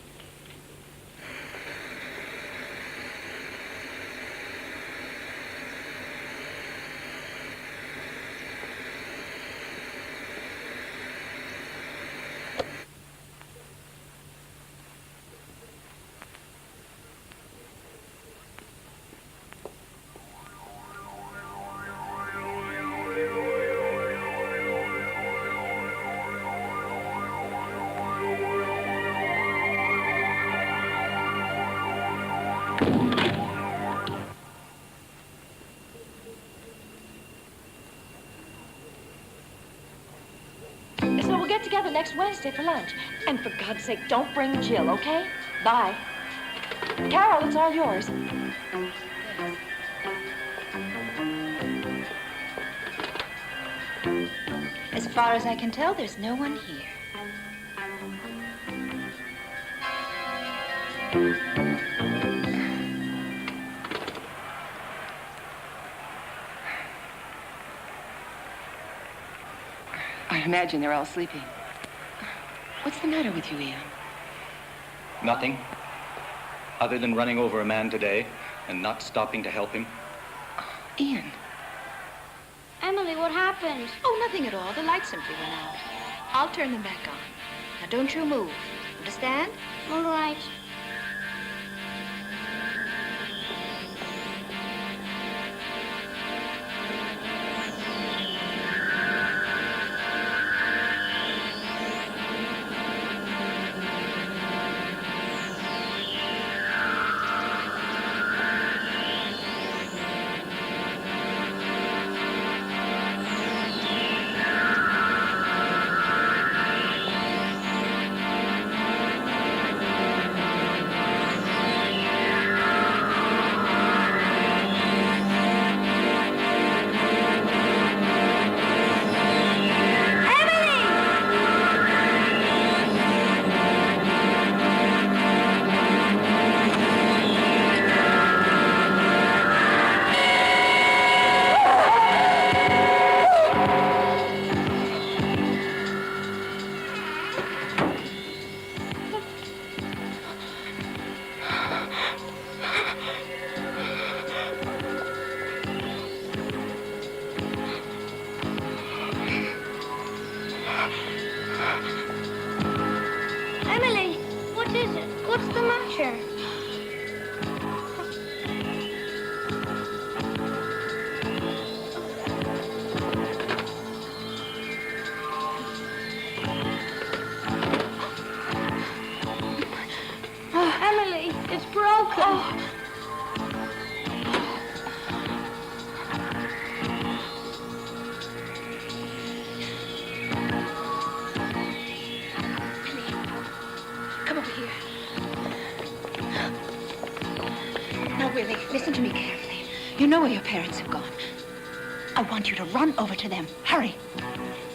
S16: So we'll get together next Wednesday for lunch. And for God's sake, don't bring Jill, okay? Bye. Carol, it's all yours.
S4: As far as I can tell, there's no one here.
S1: I imagine they're all sleeping. What's the matter with you, Ian?
S13: Nothing. Other than running over a man today and not stopping to help him.
S1: Ian.
S12: Emily, what happened?
S4: Oh, nothing at all. The lights simply went out. I'll turn them back on. Now, don't you move. Understand?
S12: All right. Emily, what is it? What's the matter? Emily, it's broken.
S4: Come over here. Now, Willie, listen to me carefully. You know where your parents have gone. I want you to run over to them. Hurry.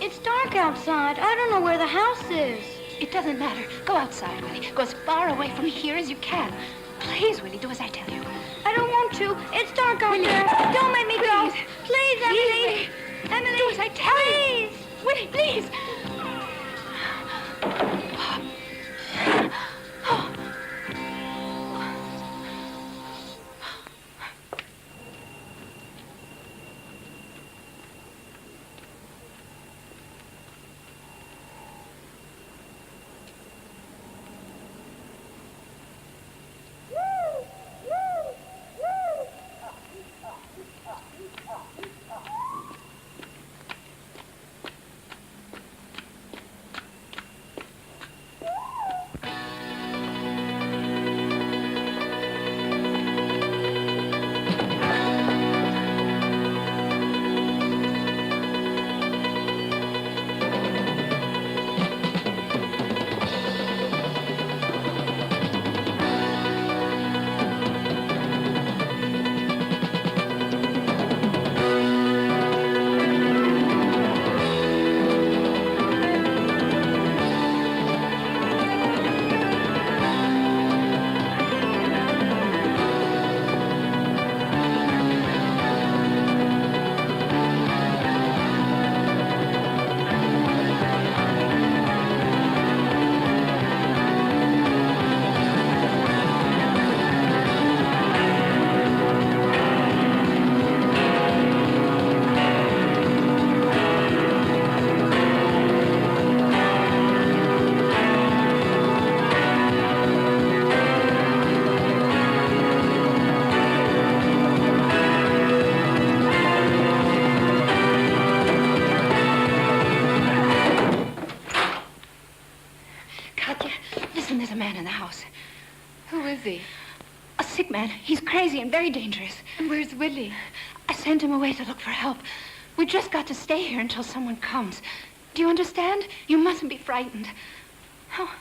S12: It's dark outside. I don't know where the house is.
S4: It doesn't matter. Go outside, Willie. Go as far away from here as you can. Please, Willie, do as I tell you.
S12: I don't want to. It's dark out there. Don't let me go. Please, Emily. Emily.
S4: Do as I tell you.
S12: Please.
S4: Willie, please. There's a man in the house.
S1: Who is he?
S4: A sick man. He's crazy and very dangerous.
S1: And where's Willie?
S4: I sent him away to look for help. We just got to stay here until someone comes. Do you understand? You mustn't be frightened. Oh.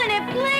S12: minute, please.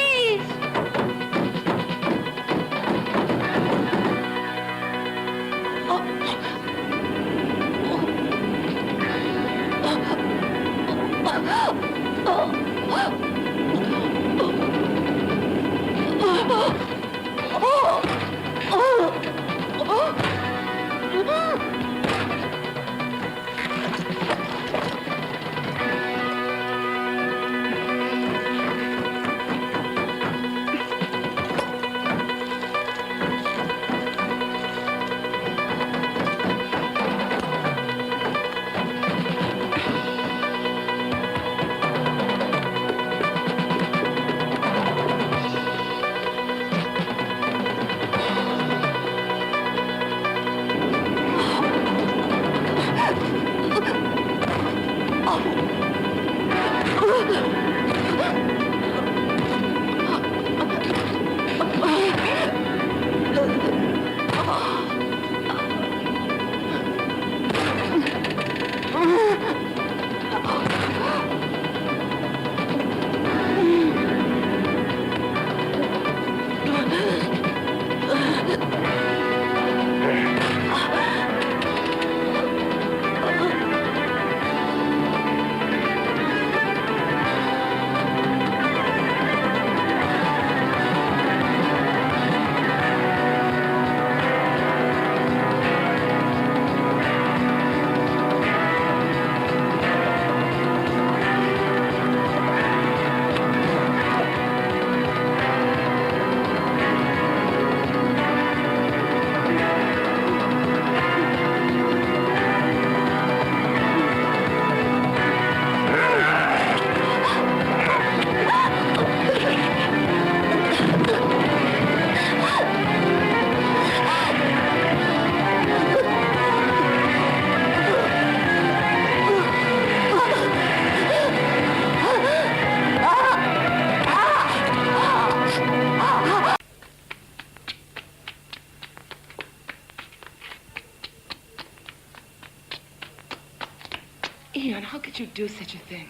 S1: Ian, how could you do such a thing?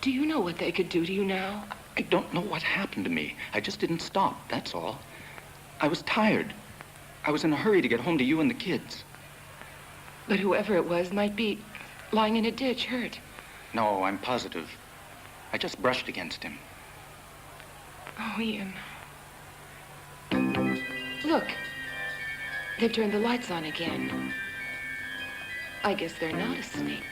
S1: Do you know what they could do to you now?
S13: I don't know what happened to me. I just didn't stop, that's all. I was tired. I was in a hurry to get home to you and the kids.
S1: But whoever it was might be lying in a ditch, hurt.
S13: No, I'm positive. I just brushed against him.
S1: Oh, Ian. Look. They've turned the lights on again. I guess they're not asleep.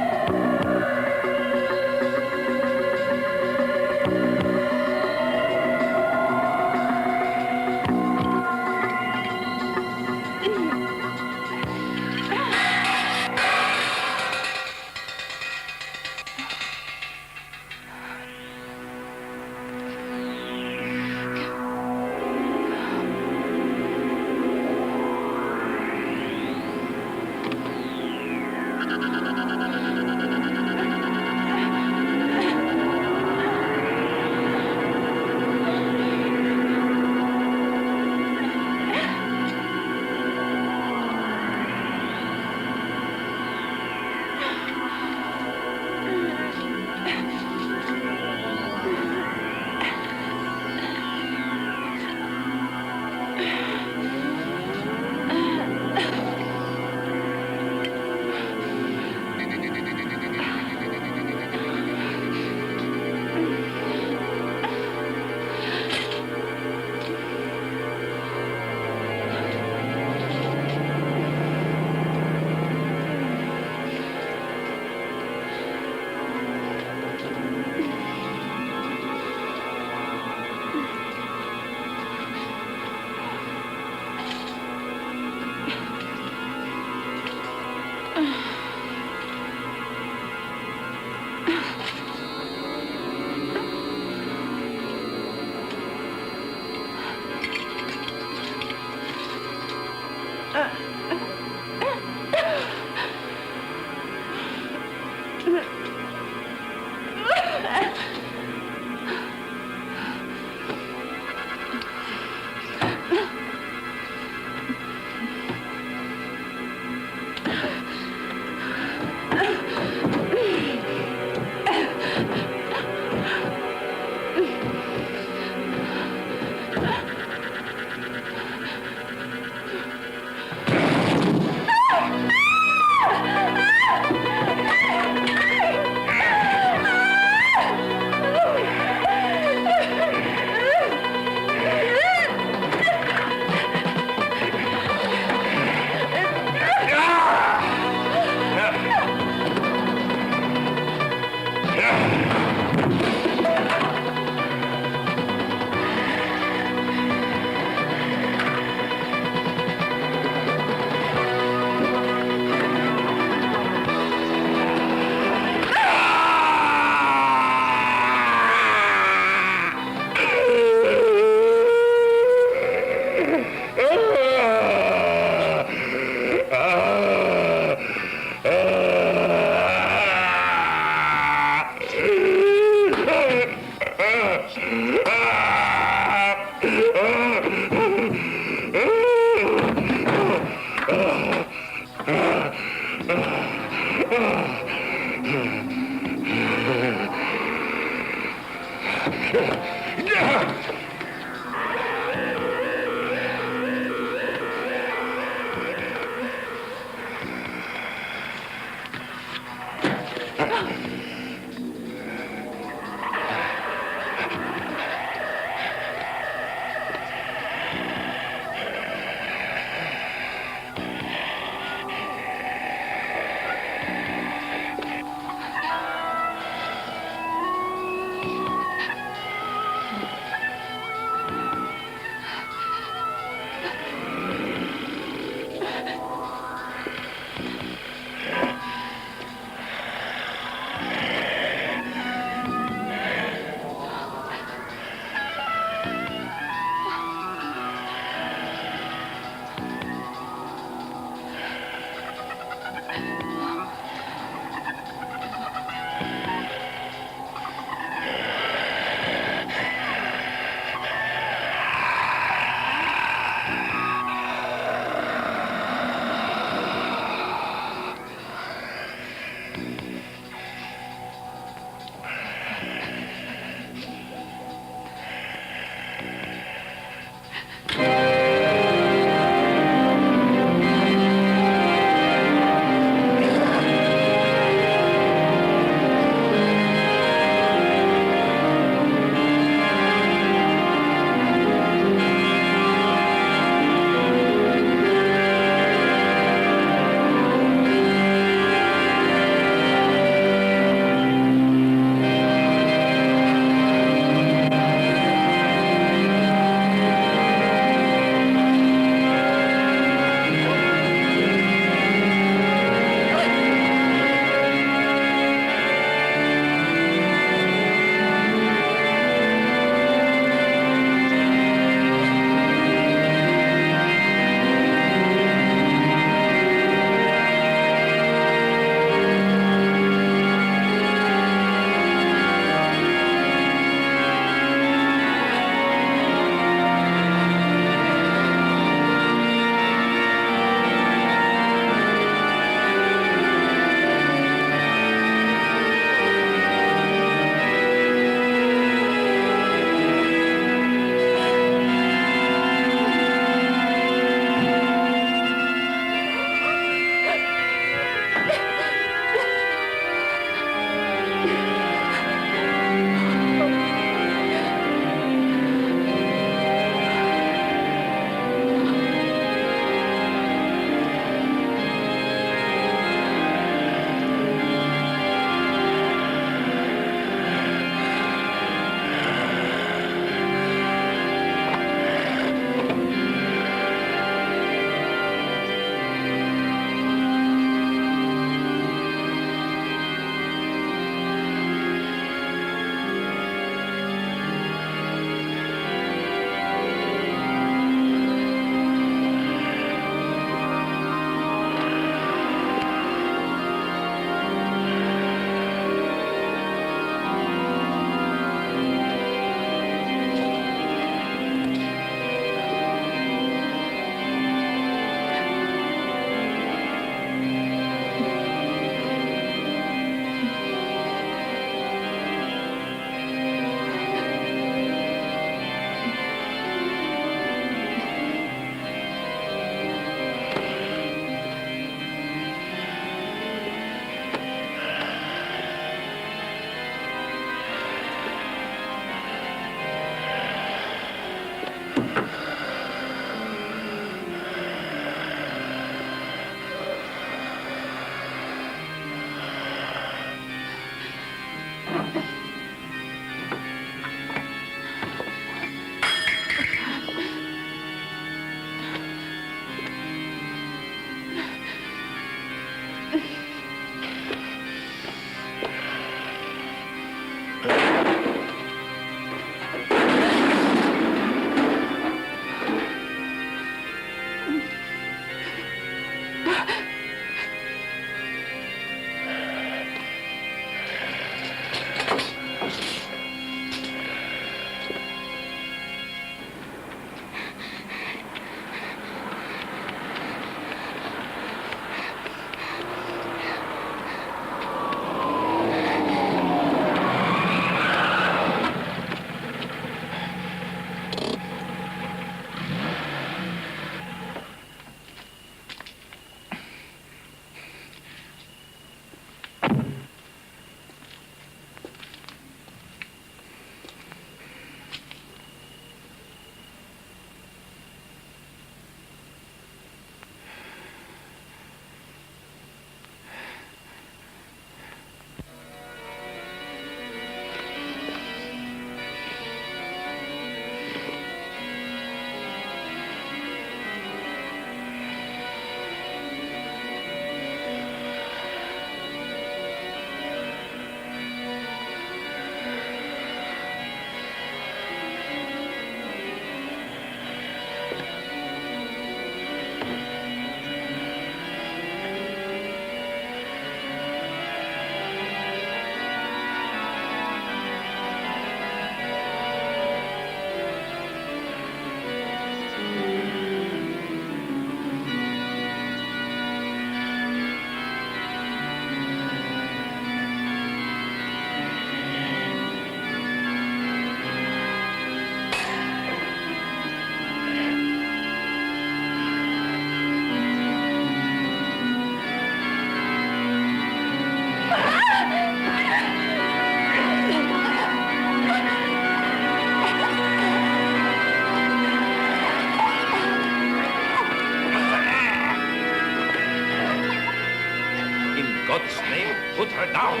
S9: God's name, put her down.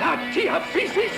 S9: La tia feces!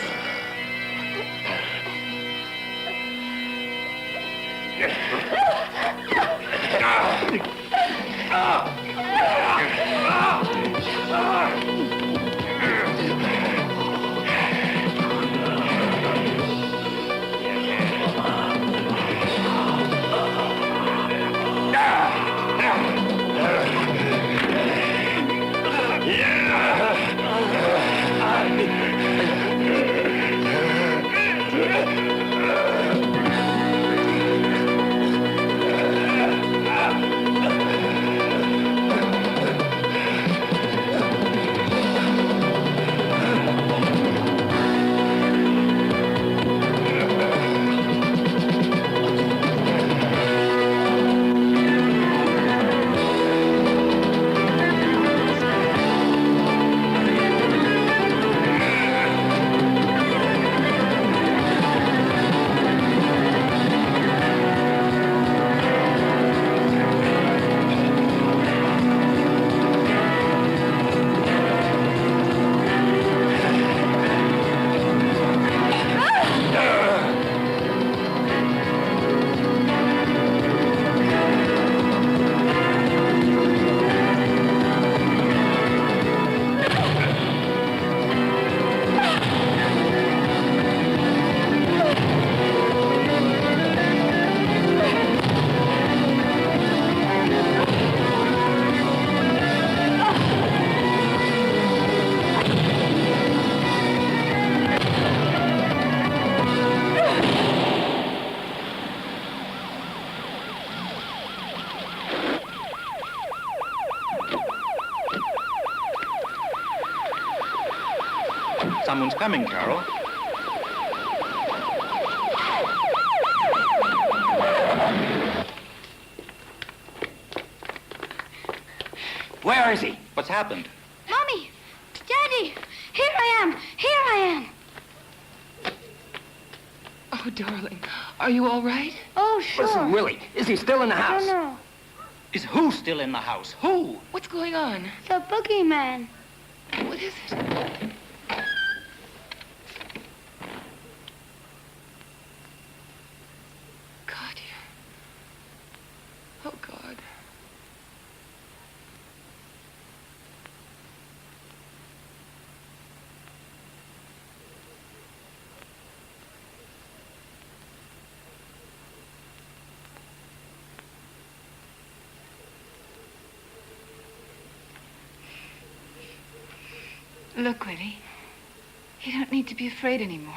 S13: Someone's coming, Carol.
S6: Where is he?
S13: What's happened?
S12: Mommy! Daddy! Here I am! Here I am!
S1: Oh, darling, are you all right?
S12: Oh, sure.
S6: Listen, Willie, is he still in the
S12: I
S6: house?
S12: don't know.
S13: Is who still in the house? Who?
S1: What's going on?
S12: The boogeyman.
S1: What is it? God, oh, God.
S3: Look, Willie, you don't need to be afraid anymore.